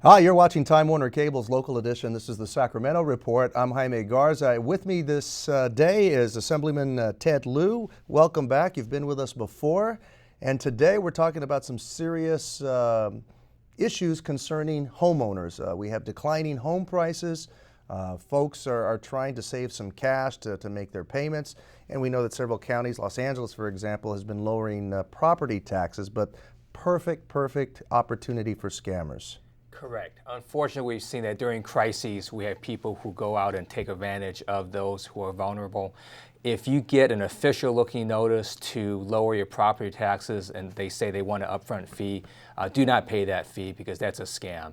Hi, you're watching Time Warner Cable's local edition. This is the Sacramento Report. I'm Jaime Garza. With me this day is Assemblyman Ted Lieu. Welcome back. You've been with us before. And today we're talking about some serious issues concerning homeowners. We have declining home prices. Folks are trying to save some cash to make their payments. And we know that several counties, Los Angeles, for example, has been lowering property taxes, but perfect opportunity for scammers. Correct. Unfortunately, we've seen that during crises, we have people who go out and take advantage of those who are vulnerable. If you get an official looking notice to lower your property taxes and they say they want an upfront fee, do not pay that fee because that's a scam.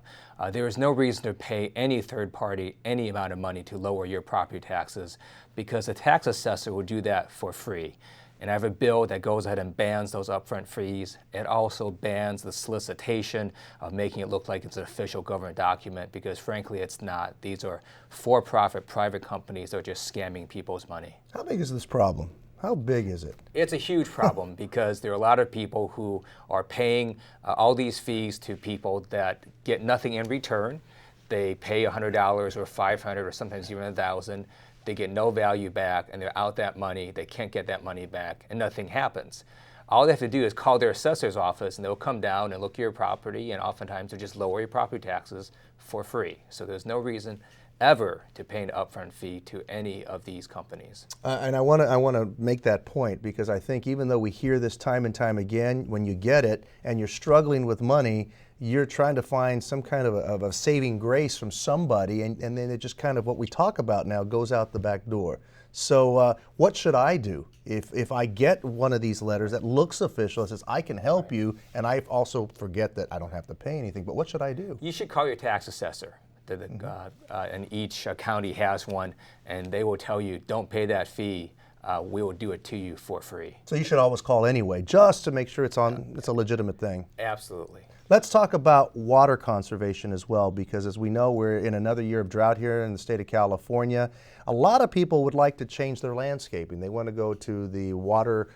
There is no reason to pay any third party any amount of money to lower your property taxes because the tax assessor will do that for free. And I have a bill that goes ahead and bans those upfront fees. It also bans the solicitation of making it look like it's an official government document because frankly it's not. These are for-profit private companies that are just scamming people's money. How big is this problem? How big is it? It's a huge problem because there are a lot of people who are paying all these fees to people that get nothing in return. They pay $100 or $500 or sometimes even $1,000. They get no value back and they're out that money. They can't get that money back and nothing happens. All they have to do is call their assessor's office and they'll come down and look at your property and oftentimes they'll just lower your property taxes for free. So there's no reason ever to pay an upfront fee to any of these companies. And I want to make that point because I think even though we hear this time and time again, when you get it and you're struggling with money, you're trying to find some kind of a saving grace from somebody, and then it just kind of what we talk about now goes out the back door. So what should I do if I get one of these letters that looks official, that says I can help you, and I also forget that I don't have to pay anything, but what should I do? You should call your tax assessor. And each county has one, and they will tell you, don't pay that fee. We will do it to you for free. So you should always call anyway, just to make sure it's a legitimate thing. Absolutely. Let's talk about water conservation as well, because as we know, we're in another year of drought here in the state of California. A lot of people would like to change their landscaping. They want to go to the water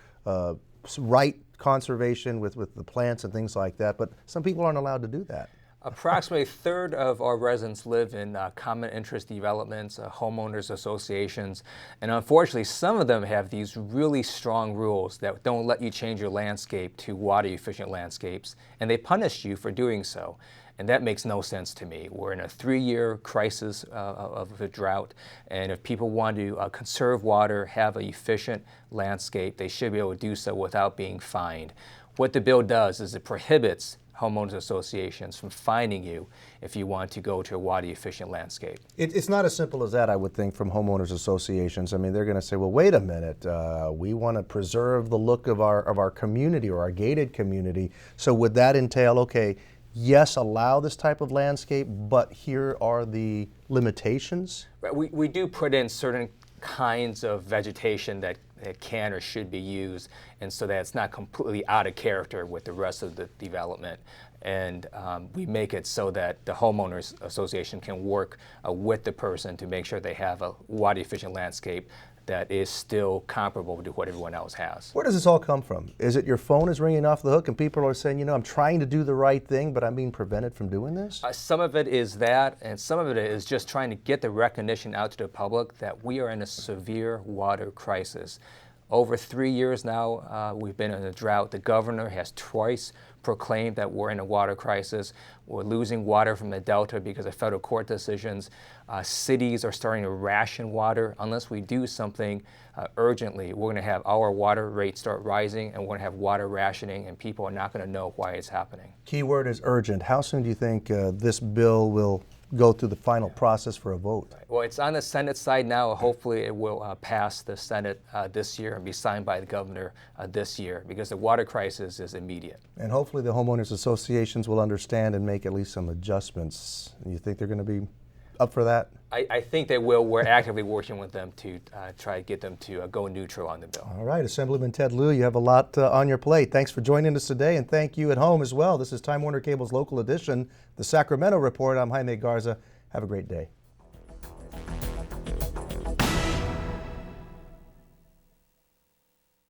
right conservation with the plants and things like that, but some people aren't allowed to do that. Approximately a third of our residents live in common interest developments, homeowners associations, and unfortunately some of them have these really strong rules that don't let you change your landscape to water efficient landscapes, and they punish you for doing so. And that makes no sense to me. We're in a 3-year crisis of a drought, and if people want to conserve water, have an efficient landscape, they should be able to do so without being fined. What the bill does is it prohibits homeowners associations from fining you if you want to go to a water efficient landscape. It's not as simple as that, I would think, from homeowners associations. I mean, they're going to say, well, wait a minute, we want to preserve the look of our community or our gated community. So would that entail, okay, yes, allow this type of landscape, but here are the limitations? We do put in certain kinds of vegetation that can or should be used, and so that it's not completely out of character with the rest of the development. And we make it so that the homeowners association can work with the person to make sure they have a water efficient landscape that is still comparable to what everyone else has. Where does this all come from? Is it your phone is ringing off the hook and people are saying, you know, I'm trying to do the right thing, but I'm being prevented from doing this? Some of it is that, and some of it is just trying to get the recognition out to the public that we are in a severe water crisis. Over 3 years now, we've been in a drought. The governor has twice proclaimed that we're in a water crisis. We're losing water from the Delta because of federal court decisions. Cities are starting to ration water. Unless we do something urgently, we're going to have our water rates start rising and we're going to have water rationing and people are not going to know why it's happening. Key word is urgent. How soon do you think this bill will go through the final process for a vote? Well, it's on the Senate side now. Hopefully it will pass the Senate this year and be signed by the governor this year because the water crisis is immediate. And hopefully the homeowners associations will understand and make at least some adjustments. You think they're going to be up for that? I think they will. We're actively working with them to try to get them to go neutral on the bill. All right, Assemblyman Ted Lieu, you have a lot on your plate. Thanks for joining us today, and thank you at home as well. This is Time Warner Cable's local edition, the Sacramento Report. I'm Jaime Garza. Have a great day.